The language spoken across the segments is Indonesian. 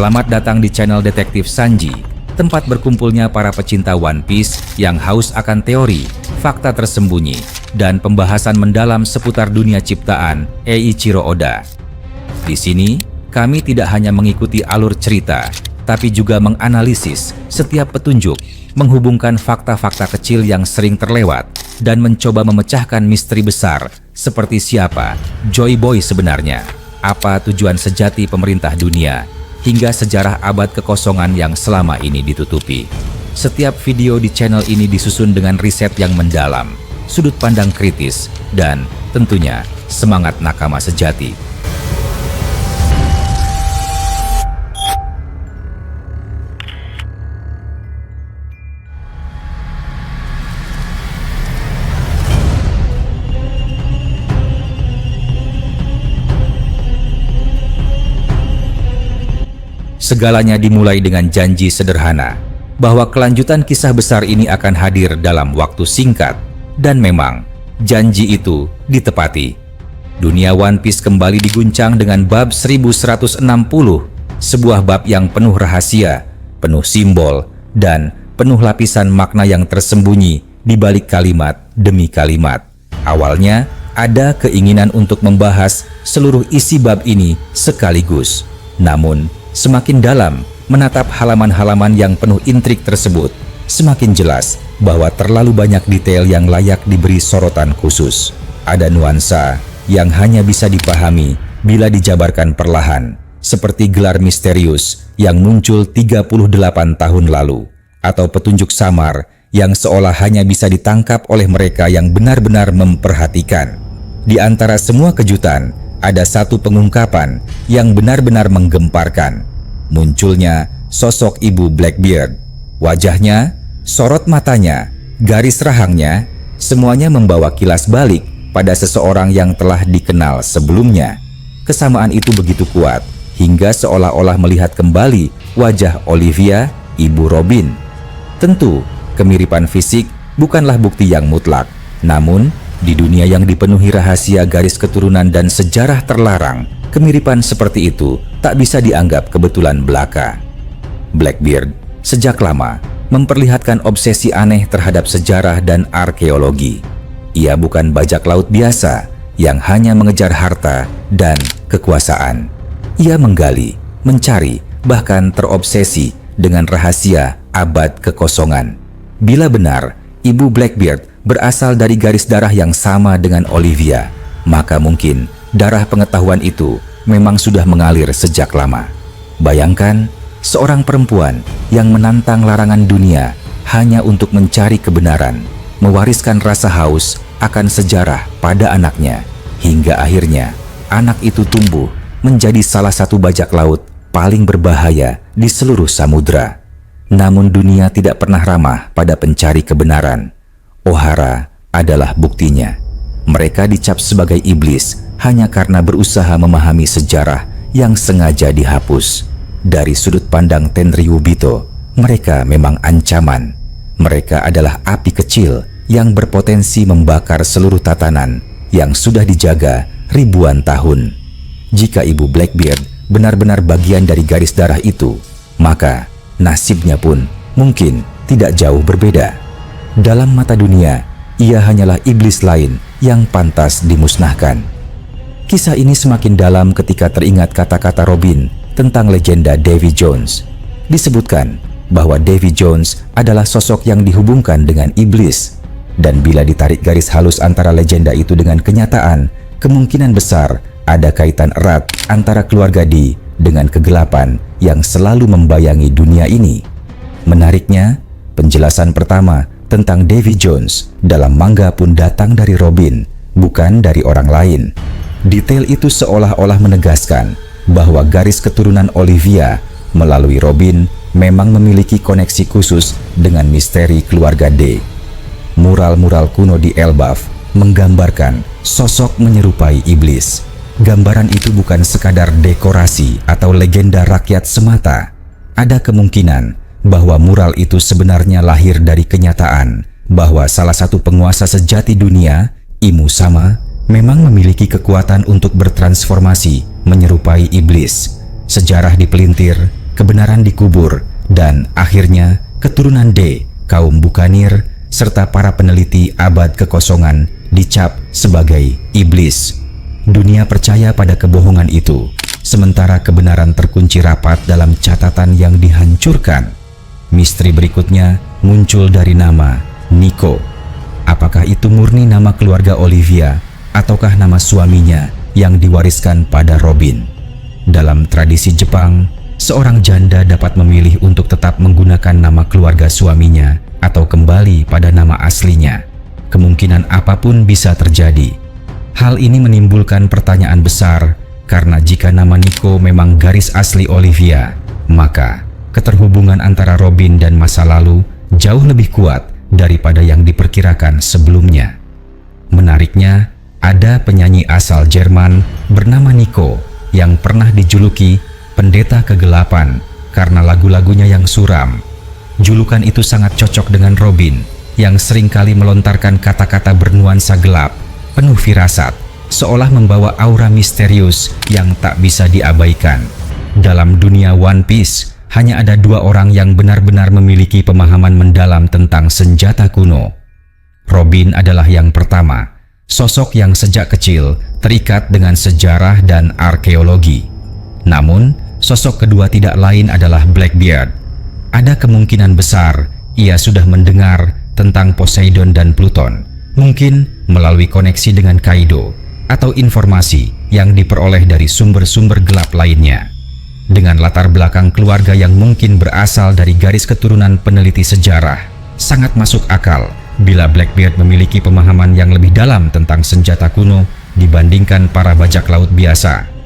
Selamat datang di channel Detektif Sanji, tempat berkumpulnya para pecinta One Piece yang haus akan teori, fakta tersembunyi, dan pembahasan mendalam seputar dunia ciptaan Eiichiro Oda. Di sini, kami tidak hanya mengikuti alur cerita, tapi juga menganalisis setiap petunjuk, menghubungkan fakta-fakta kecil yang sering terlewat, dan mencoba memecahkan misteri besar seperti siapa Joy Boy sebenarnya, apa tujuan sejati pemerintah dunia, hingga sejarah abad kekosongan yang selama ini ditutupi. Setiap video di channel ini disusun dengan riset yang mendalam, sudut pandang kritis, dan tentunya semangat nakama sejati. Segalanya dimulai dengan janji sederhana, bahwa kelanjutan kisah besar ini akan hadir dalam waktu singkat, dan memang janji itu ditepati. Dunia One Piece kembali diguncang dengan bab 1160, sebuah bab yang penuh rahasia, penuh simbol, dan penuh lapisan makna yang tersembunyi di balik kalimat demi kalimat. Awalnya, ada keinginan untuk membahas seluruh isi bab ini sekaligus. Namun, semakin dalam menatap halaman-halaman yang penuh intrik tersebut, semakin jelas bahwa terlalu banyak detail yang layak diberi sorotan khusus. Ada nuansa yang hanya bisa dipahami bila dijabarkan perlahan, seperti gelar misterius yang muncul 38 tahun lalu, atau petunjuk samar yang seolah hanya bisa ditangkap oleh mereka yang benar-benar memperhatikan. Di antara semua kejutan, ada satu pengungkapan yang benar-benar menggemparkan. Munculnya sosok Ibu Blackbeard. Wajahnya, sorot matanya, garis rahangnya, semuanya membawa kilas balik pada seseorang yang telah dikenal sebelumnya. Kesamaan itu begitu kuat, hingga seolah-olah melihat kembali wajah Olivia, Ibu Robin. Tentu, kemiripan fisik bukanlah bukti yang mutlak. Namun, di dunia yang dipenuhi rahasia garis keturunan dan sejarah terlarang, kemiripan seperti itu tak bisa dianggap kebetulan belaka. Blackbeard sejak lama memperlihatkan obsesi aneh terhadap sejarah dan arkeologi. Ia bukan bajak laut biasa yang hanya mengejar harta dan kekuasaan. Ia menggali, mencari, bahkan terobsesi dengan rahasia abad kekosongan. Bila benar, Ibu Blackbeard berasal dari garis darah yang sama dengan Olivia, maka mungkin darah pengetahuan itu memang sudah mengalir sejak lama. Bayangkan, seorang perempuan yang menantang larangan dunia hanya untuk mencari kebenaran, mewariskan rasa haus akan sejarah pada anaknya, hingga akhirnya anak itu tumbuh menjadi salah satu bajak laut paling berbahaya di seluruh samudra. Namun dunia tidak pernah ramah pada pencari kebenaran. Ohara adalah buktinya. Mereka dicap sebagai iblis hanya karena berusaha memahami sejarah yang sengaja dihapus. Dari sudut pandang Tenryubito, mereka memang ancaman. Mereka adalah api kecil yang berpotensi membakar seluruh tatanan yang sudah dijaga ribuan tahun. Jika Ibu Blackbeard benar-benar bagian dari garis darah itu, maka nasibnya pun mungkin tidak jauh berbeda. Dalam mata dunia, ia hanyalah iblis lain yang pantas dimusnahkan. Kisah ini semakin dalam ketika teringat kata-kata Robin tentang legenda Davy Jones. Disebutkan bahwa Davy Jones adalah sosok yang dihubungkan dengan iblis. Dan bila ditarik garis halus antara legenda itu dengan kenyataan, kemungkinan besar ada kaitan erat antara keluarga Dee dengan kegelapan yang selalu membayangi dunia ini. Menariknya, penjelasan pertama tentang Davy Jones dalam manga pun datang dari Robin, bukan dari orang lain. Detail itu seolah-olah menegaskan bahwa garis keturunan Olivia melalui Robin memang memiliki koneksi khusus dengan misteri keluarga Dee. Mural-mural kuno di Elbaf menggambarkan sosok menyerupai iblis. Gambaran itu bukan sekadar dekorasi atau legenda rakyat semata. Ada kemungkinan bahwa mural itu sebenarnya lahir dari kenyataan bahwa salah satu penguasa sejati dunia, Imu Sama, memang memiliki kekuatan untuk bertransformasi menyerupai iblis. Sejarah dipelintir kebenaran dikubur, dan akhirnya keturunan D, kaum Bukanir, serta para peneliti abad kekosongan dicap sebagai iblis. Dunia percaya pada kebohongan itu, sementara kebenaran terkunci rapat dalam catatan yang dihancurkan. Misteri berikutnya muncul dari nama Nico. Apakah itu murni nama keluarga Olivia ataukah nama suaminya yang diwariskan pada Robin? Dalam tradisi Jepang, seorang janda dapat memilih untuk tetap menggunakan nama keluarga suaminya atau kembali pada nama aslinya. Kemungkinan apapun bisa terjadi. Hal ini menimbulkan pertanyaan besar karena jika nama Nico memang garis asli Olivia, maka keterhubungan antara Robin dan masa lalu jauh lebih kuat daripada yang diperkirakan sebelumnya. Menariknya, ada penyanyi asal Jerman bernama Nico yang pernah dijuluki pendeta kegelapan karena lagu-lagunya yang suram. Julukan itu sangat cocok dengan Robin yang seringkali melontarkan kata-kata bernuansa gelap, penuh firasat, seolah membawa aura misterius yang tak bisa diabaikan. Dalam dunia One Piece, hanya ada dua orang yang benar-benar memiliki pemahaman mendalam tentang senjata kuno. Robin adalah yang pertama, sosok yang sejak kecil terikat dengan sejarah dan arkeologi. Namun, sosok kedua tidak lain adalah Blackbeard. Ada kemungkinan besar ia sudah mendengar tentang Poseidon dan Pluton, mungkin melalui koneksi dengan Kaido, atau informasi yang diperoleh dari sumber-sumber gelap lainnya. Dengan latar belakang keluarga yang mungkin berasal dari garis keturunan peneliti sejarah, sangat masuk akal bila Blackbeard memiliki pemahaman yang lebih dalam tentang senjata kuno dibandingkan para bajak laut biasa.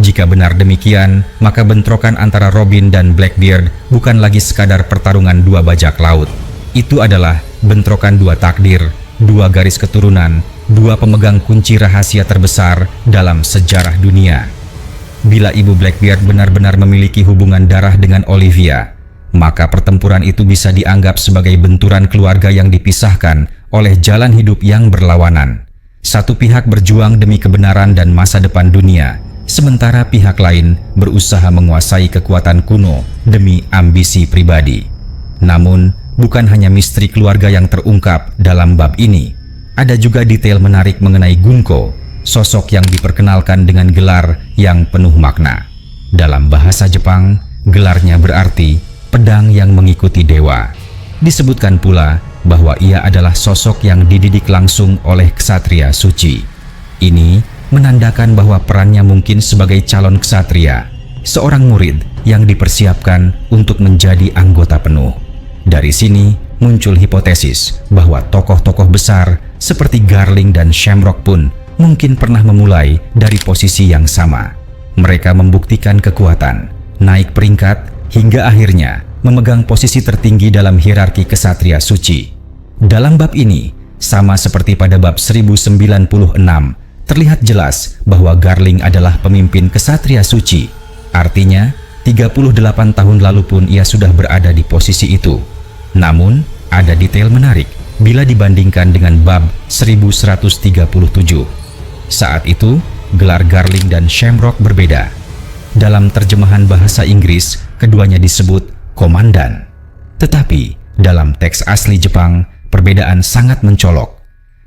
Jika benar demikian, maka bentrokan antara Robin dan Blackbeard bukan lagi sekadar pertarungan dua bajak laut. Itu adalah bentrokan dua takdir, dua garis keturunan, dua pemegang kunci rahasia terbesar dalam sejarah dunia. Bila ibu Blackbeard benar-benar memiliki hubungan darah dengan Olivia, maka pertempuran itu bisa dianggap sebagai benturan keluarga yang dipisahkan oleh jalan hidup yang berlawanan. Satu pihak berjuang demi kebenaran dan masa depan dunia, sementara pihak lain berusaha menguasai kekuatan kuno demi ambisi pribadi. Namun, bukan hanya misteri keluarga yang terungkap dalam bab ini. Ada juga detail menarik mengenai Gunko, sosok yang diperkenalkan dengan gelar yang penuh makna. Dalam bahasa Jepang, gelarnya berarti pedang yang mengikuti dewa. Disebutkan pula bahwa ia adalah sosok yang dididik langsung oleh ksatria suci. Ini menandakan bahwa perannya mungkin sebagai calon ksatria, seorang murid yang dipersiapkan untuk menjadi anggota penuh. Dari sini muncul hipotesis bahwa tokoh-tokoh besar seperti Garling dan Shamrock pun mungkin pernah memulai dari posisi yang sama. Mereka membuktikan kekuatan, naik peringkat, hingga akhirnya memegang posisi tertinggi dalam hierarki ksatria suci. Dalam bab ini, sama seperti pada bab 1096, terlihat jelas bahwa Garling adalah pemimpin ksatria suci. Artinya, 38 tahun lalu pun ia sudah berada di posisi itu. Namun, ada detail menarik bila dibandingkan dengan bab 1137. Saat itu, gelar Garling dan Shamrock berbeda. Dalam terjemahan bahasa Inggris, keduanya disebut komandan. Tetapi, dalam teks asli Jepang, perbedaan sangat mencolok.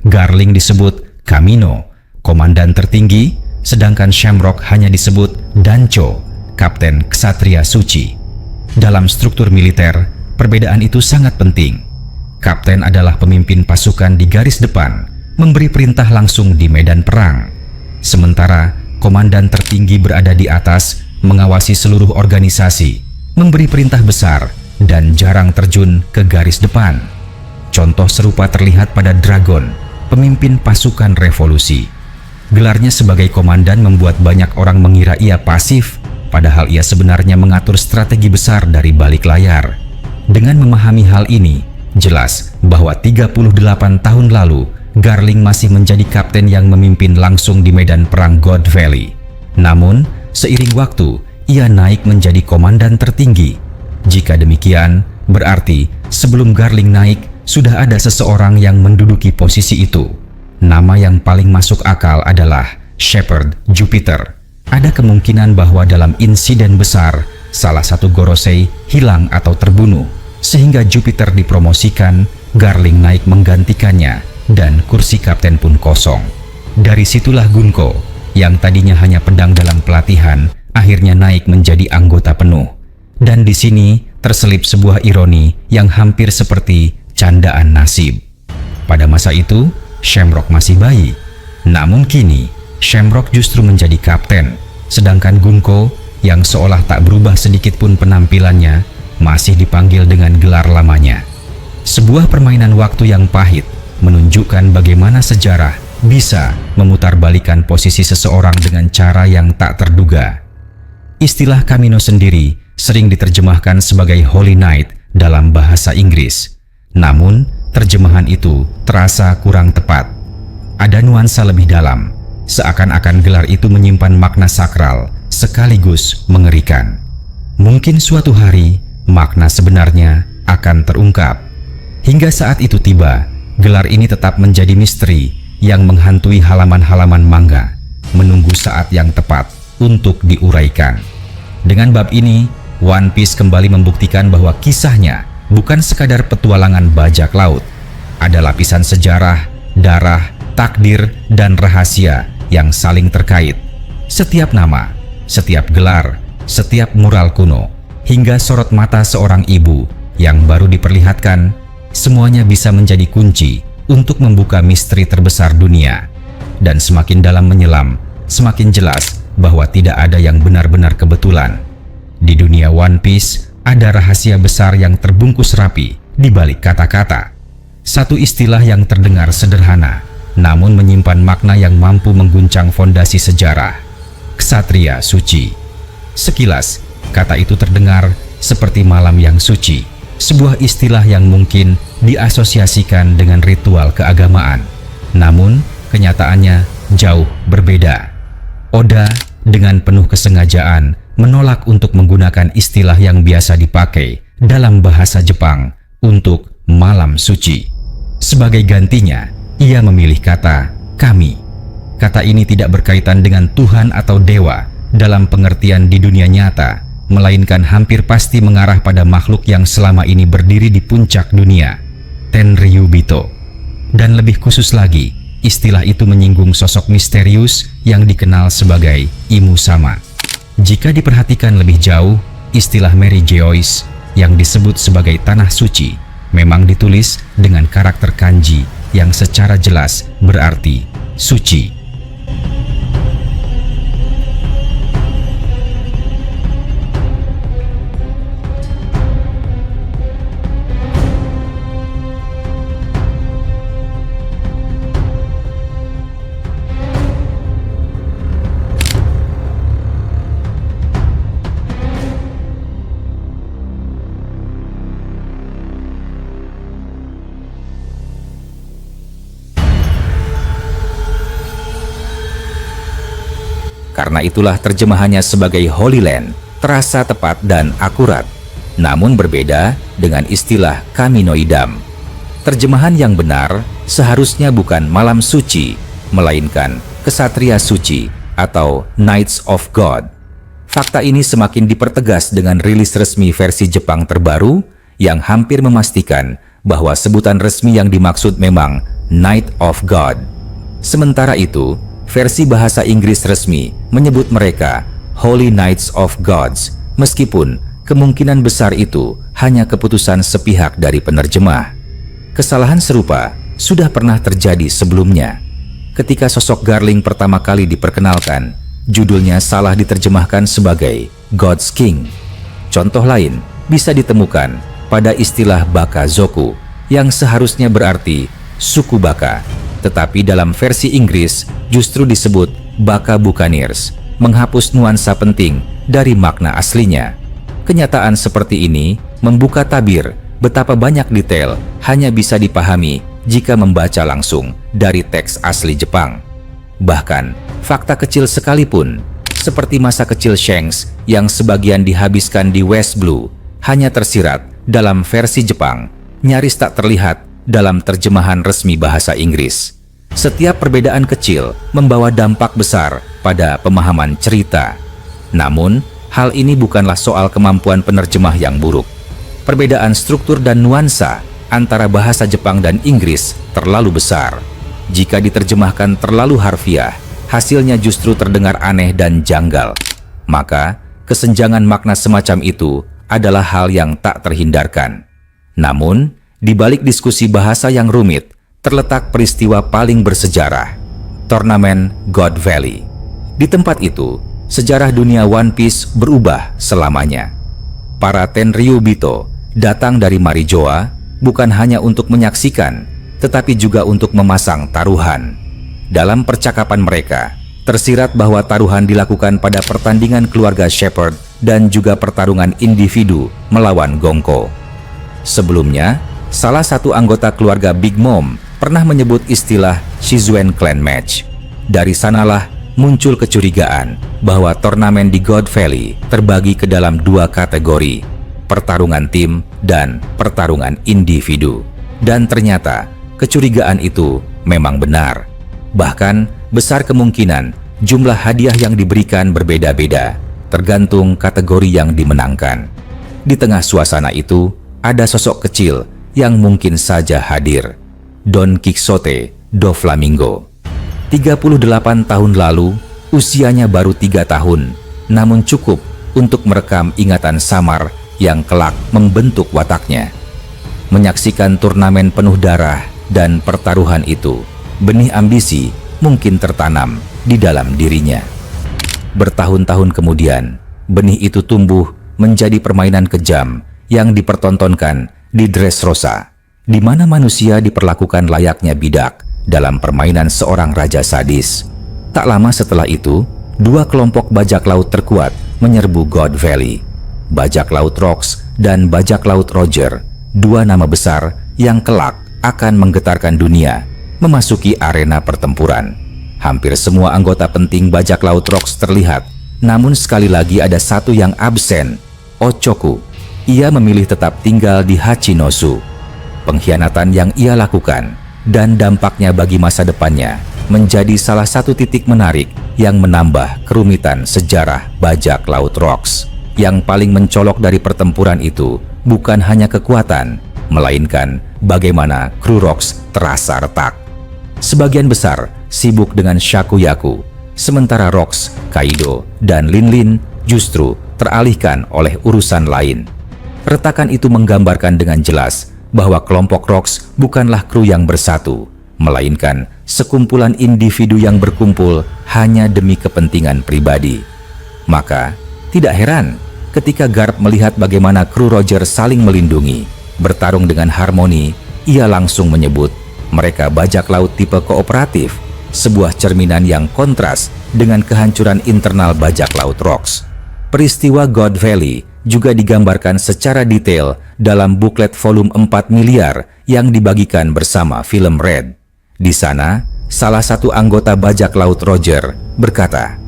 Garling disebut Kamino, komandan tertinggi, sedangkan Shamrock hanya disebut Dancho, kapten ksatria suci. Dalam struktur militer, perbedaan itu sangat penting. Kapten adalah pemimpin pasukan di garis depan, memberi perintah langsung di medan perang. Sementara komandan tertinggi berada di atas, mengawasi seluruh organisasi, memberi perintah besar, dan jarang terjun ke garis depan. Contoh serupa terlihat pada Dragon, pemimpin pasukan revolusi. Gelarnya sebagai komandan membuat banyak orang mengira ia pasif, padahal ia sebenarnya mengatur strategi besar dari balik layar. Dengan memahami hal ini, jelas bahwa 38 tahun lalu, Garling masih menjadi kapten yang memimpin langsung di medan perang God Valley. Namun, seiring waktu, ia naik menjadi komandan tertinggi. Jika demikian, berarti sebelum Garling naik, sudah ada seseorang yang menduduki posisi itu. Nama yang paling masuk akal adalah Shepard Jupiter. Ada kemungkinan bahwa dalam insiden besar, salah satu Gorosei hilang atau terbunuh, sehingga Jupiter dipromosikan, Garling naik menggantikannya, dan kursi kapten pun kosong. Dari situlah Gunko, yang tadinya hanya pedang dalam pelatihan, akhirnya naik menjadi anggota penuh. Dan di sini terselip sebuah ironi yang hampir seperti candaan nasib. Pada masa itu, Shamrock masih bayi. Namun kini, Shamrock justru menjadi kapten, sedangkan Gunko yang seolah tak berubah sedikit pun penampilannya masih dipanggil dengan gelar lamanya. Sebuah permainan waktu yang pahit menunjukkan bagaimana sejarah bisa memutarbalikkan posisi seseorang dengan cara yang tak terduga. Istilah Camino sendiri sering diterjemahkan sebagai Holy Knight dalam bahasa Inggris. Namun, terjemahan itu terasa kurang tepat. Ada nuansa lebih dalam, seakan-akan gelar itu menyimpan makna sakral sekaligus mengerikan. Mungkin suatu hari makna sebenarnya akan terungkap. Hingga saat itu tiba, gelar ini tetap menjadi misteri yang menghantui halaman-halaman manga, menunggu saat yang tepat untuk diuraikan. Dengan bab ini, One Piece kembali membuktikan bahwa kisahnya bukan sekadar petualangan bajak laut. Ada lapisan sejarah, darah, takdir, dan rahasia yang saling terkait. Setiap nama, setiap gelar, setiap mural kuno, hingga sorot mata seorang ibu yang baru diperlihatkan, semuanya bisa menjadi kunci untuk membuka misteri terbesar dunia. Dan semakin dalam menyelam, semakin jelas bahwa tidak ada yang benar-benar kebetulan. Di dunia One Piece, ada rahasia besar yang terbungkus rapi di balik kata-kata. Satu istilah yang terdengar sederhana, namun menyimpan makna yang mampu mengguncang fondasi sejarah. Ksatria suci. Sekilas, kata itu terdengar seperti malam yang suci, sebuah istilah yang mungkin diasosiasikan dengan ritual keagamaan. Namun, kenyataannya jauh berbeda. Oda dengan penuh kesengajaan menolak untuk menggunakan istilah yang biasa dipakai dalam bahasa Jepang untuk malam suci. Sebagai gantinya, ia memilih kata kami. Kata ini tidak berkaitan dengan Tuhan atau dewa dalam pengertian di dunia nyata, melainkan hampir pasti mengarah pada makhluk yang selama ini berdiri di puncak dunia, Tenryubito. Dan lebih khusus lagi, istilah itu menyinggung sosok misterius yang dikenal sebagai Imusama. Jika diperhatikan lebih jauh, istilah Mary Joyce yang disebut sebagai Tanah Suci memang ditulis dengan karakter kanji yang secara jelas berarti suci. Karena itulah terjemahannya sebagai Holy Land terasa tepat dan akurat, namun berbeda dengan istilah Kamino Idam. Terjemahan yang benar seharusnya bukan malam suci, melainkan Ksatria Suci atau Knights of God. Fakta ini semakin dipertegas dengan rilis resmi versi Jepang terbaru yang hampir memastikan bahwa sebutan resmi yang dimaksud memang Knight of God. Sementara itu, versi bahasa Inggris resmi menyebut mereka Holy Knights of Gods, meskipun kemungkinan besar itu hanya keputusan sepihak dari penerjemah. Kesalahan serupa sudah pernah terjadi sebelumnya. Ketika sosok Garling pertama kali diperkenalkan, judulnya salah diterjemahkan sebagai God's King. Contoh lain bisa ditemukan pada istilah Baka Zoku yang seharusnya berarti suku Baka, tetapi dalam versi Inggris justru disebut Baka Buccaneers, menghapus nuansa penting dari makna aslinya. Kenyataan seperti ini membuka tabir betapa banyak detail hanya bisa dipahami jika membaca langsung dari teks asli Jepang. Bahkan, fakta kecil sekalipun, seperti masa kecil Shanks yang sebagian dihabiskan di West Blue, hanya tersirat dalam versi Jepang, nyaris tak terlihat dalam terjemahan resmi bahasa Inggris. Setiap perbedaan kecil membawa dampak besar pada pemahaman cerita. Namun, hal ini bukanlah soal kemampuan penerjemah yang buruk. Perbedaan struktur dan nuansa antara bahasa Jepang dan Inggris terlalu besar. Jika diterjemahkan terlalu harfiah, hasilnya justru terdengar aneh dan janggal. Maka, kesenjangan makna semacam itu adalah hal yang tak terhindarkan. Namun, di balik diskusi bahasa yang rumit, terletak peristiwa paling bersejarah, Turnamen God Valley. Di tempat itu, sejarah dunia One Piece berubah selamanya. Para Tenryubito datang dari Marijoa bukan hanya untuk menyaksikan, tetapi juga untuk memasang taruhan. Dalam percakapan mereka, tersirat bahwa taruhan dilakukan pada pertandingan keluarga Shepherd dan juga pertarungan individu melawan Gonko. Sebelumnya, salah satu anggota keluarga Big Mom pernah menyebut istilah Shizuen Clan Match. Dari sanalah muncul kecurigaan bahwa turnamen di God Valley terbagi ke dalam dua kategori, pertarungan tim dan pertarungan individu. Dan ternyata kecurigaan itu memang benar. Bahkan besar kemungkinan jumlah hadiah yang diberikan berbeda-beda, tergantung kategori yang dimenangkan. Di tengah suasana itu, ada sosok kecil yang mungkin saja hadir. Don Quixote do Flamingo. 38 tahun lalu, usianya baru 3 tahun, namun cukup untuk merekam ingatan samar yang kelak membentuk wataknya. Menyaksikan turnamen penuh darah dan pertaruhan itu, benih ambisi mungkin tertanam di dalam dirinya. Bertahun-tahun kemudian, benih itu tumbuh menjadi permainan kejam yang dipertontonkan di Dressrosa, di mana manusia diperlakukan layaknya bidak dalam permainan seorang raja sadis. Tak lama setelah itu, dua kelompok bajak laut terkuat menyerbu God Valley. Bajak laut Rox dan bajak laut Roger, dua nama besar yang kelak akan menggetarkan dunia, memasuki arena pertempuran. Hampir semua anggota penting bajak laut Rox terlihat, namun sekali lagi ada satu yang absen, Ochoku. Ia memilih tetap tinggal di Hachinosu. Pengkhianatan yang ia lakukan dan dampaknya bagi masa depannya menjadi salah satu titik menarik yang menambah kerumitan sejarah bajak laut Rox. Yang paling mencolok dari pertempuran itu bukan hanya kekuatan, melainkan bagaimana kru Rox terasa retak. Sebagian besar sibuk dengan Shakuyaku, sementara Rox, Kaido, dan Linlin justru teralihkan oleh urusan lain. Retakan itu menggambarkan dengan jelas bahwa kelompok Rox bukanlah kru yang bersatu, melainkan sekumpulan individu yang berkumpul hanya demi kepentingan pribadi. Maka, tidak heran ketika Garp melihat bagaimana kru Roger saling melindungi, bertarung dengan harmoni, ia langsung menyebut mereka bajak laut tipe kooperatif, sebuah cerminan yang kontras dengan kehancuran internal bajak laut Rox. Peristiwa God Valley juga digambarkan secara detail dalam buklet volume 4 miliar yang dibagikan bersama film Red. Di sana, salah satu anggota bajak laut Roger berkata,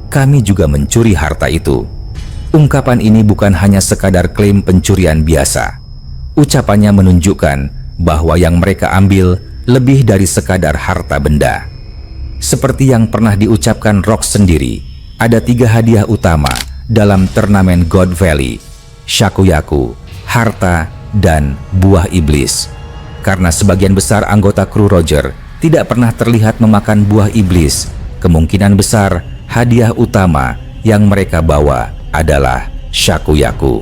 "Kami juga mencuri harta itu." Ungkapan ini bukan hanya sekadar klaim pencurian biasa. Ucapannya menunjukkan bahwa yang mereka ambil lebih dari sekadar harta benda. Seperti yang pernah diucapkan Rox sendiri, ada 3 hadiah utama dalam turnamen God Valley: Shakuyaku, harta, dan buah iblis. Karena sebagian besar anggota kru Roger tidak pernah terlihat memakan buah iblis, kemungkinan besar hadiah utama yang mereka bawa adalah Shakuyaku.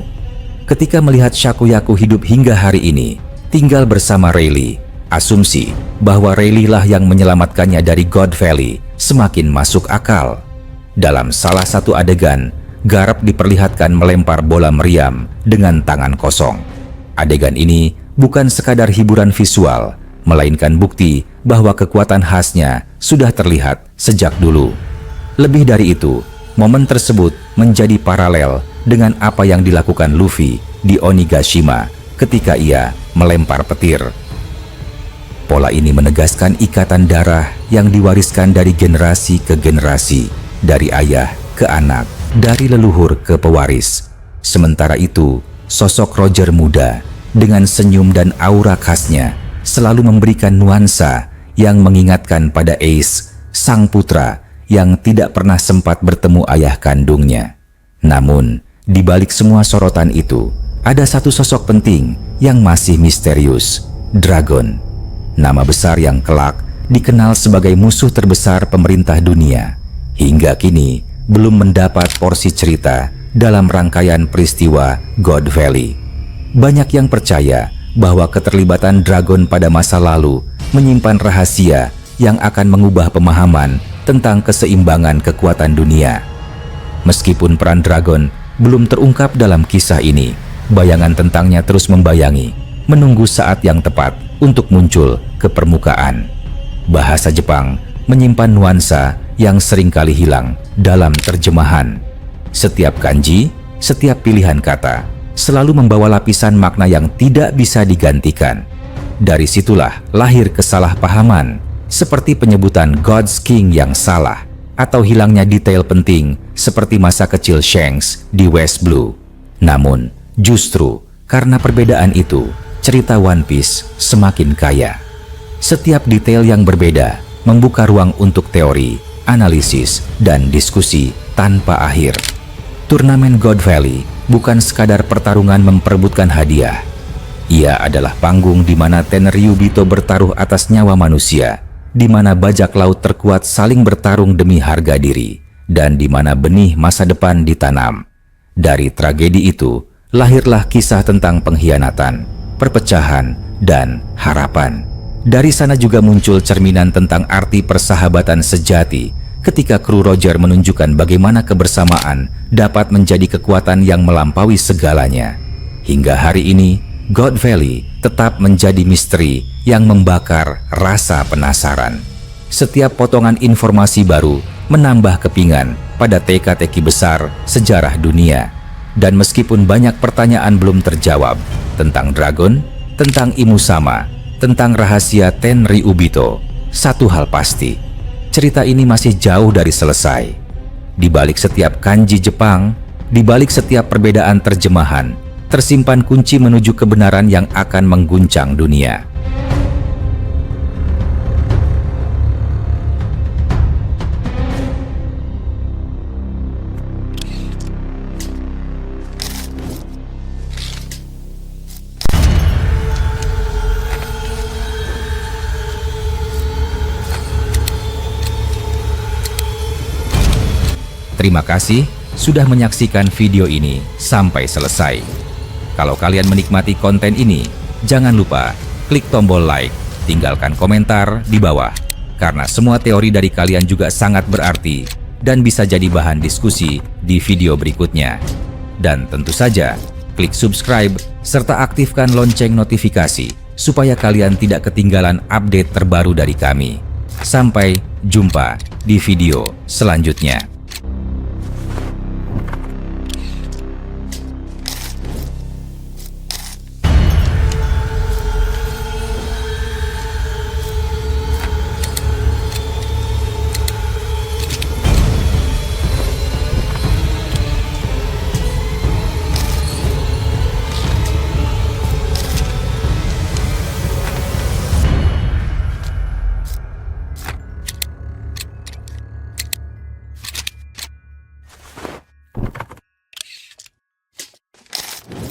Ketika melihat Shakuyaku hidup hingga hari ini, tinggal bersama Rayleigh, asumsi bahwa Rayleigh lah yang menyelamatkannya dari God Valley semakin masuk akal. Dalam salah satu adegan, Garp diperlihatkan melempar bola meriam dengan tangan kosong. Adegan ini bukan sekadar hiburan visual, melainkan bukti bahwa kekuatan khasnya sudah terlihat sejak dulu. Lebih dari itu, Momen tersebut menjadi paralel dengan apa yang dilakukan Luffy di Onigashima ketika ia melempar petir. Pola ini menegaskan ikatan darah yang diwariskan dari generasi ke generasi, dari ayah ke anak, dari leluhur ke pewaris. Sementara itu, sosok Roger muda dengan senyum dan aura khasnya selalu memberikan nuansa yang mengingatkan pada Ace, sang putra yang tidak pernah sempat bertemu ayah kandungnya. Namun, di balik semua sorotan itu, ada satu sosok penting yang masih misterius, Dragon. Nama besar yang kelak dikenal sebagai musuh terbesar pemerintah dunia. Hingga kini, belum mendapat porsi cerita dalam rangkaian peristiwa God Valley. Banyak yang percaya bahwa keterlibatan Dragon pada masa lalu menyimpan rahasia yang akan mengubah pemahaman tentang keseimbangan kekuatan dunia. Meskipun peran Dragon belum terungkap dalam kisah ini, bayangan tentangnya terus membayangi, menunggu saat yang tepat untuk muncul ke permukaan. Bahasa Jepang menyimpan nuansa yang seringkali hilang dalam terjemahan. Setiap kanji, setiap pilihan kata, selalu membawa lapisan makna yang tidak bisa digantikan. Dari situlah lahir kesalahpahaman, seperti penyebutan God's King yang salah, atau hilangnya detail penting seperti masa kecil Shanks di West Blue. Namun, justru karena perbedaan itu, cerita One Piece semakin kaya. Setiap detail yang berbeda membuka ruang untuk teori, analisis, dan diskusi tanpa akhir. Turnamen God Valley bukan sekadar pertarungan memperebutkan hadiah. Ia adalah panggung di mana Tenryubito bertaruh atas nyawa manusia, di mana bajak laut terkuat saling bertarung demi harga diri, dan di mana benih masa depan ditanam. Dari tragedi itu, lahirlah kisah tentang pengkhianatan, perpecahan, dan harapan. Dari sana juga muncul cerminan tentang arti persahabatan sejati, ketika kru Roger menunjukkan bagaimana kebersamaan dapat menjadi kekuatan yang melampaui segalanya. Hingga hari ini, God Valley tetap menjadi misteri yang membakar rasa penasaran. Setiap potongan informasi baru menambah kepingan pada teka-teki besar sejarah dunia. Dan meskipun banyak pertanyaan belum terjawab tentang Dragon, tentang Imusama, tentang rahasia Tenryubito, satu hal pasti, cerita ini masih jauh dari selesai. Di balik setiap kanji Jepang, di balik setiap perbedaan terjemahan, tersimpan kunci menuju kebenaran yang akan mengguncang dunia. Terima kasih sudah menyaksikan video ini sampai selesai. Kalau kalian menikmati konten ini, jangan lupa klik tombol like, tinggalkan komentar di bawah, karena semua teori dari kalian juga sangat berarti dan bisa jadi bahan diskusi di video berikutnya. Dan tentu saja, klik subscribe serta aktifkan lonceng notifikasi supaya kalian tidak ketinggalan update terbaru dari kami. Sampai jumpa di video selanjutnya.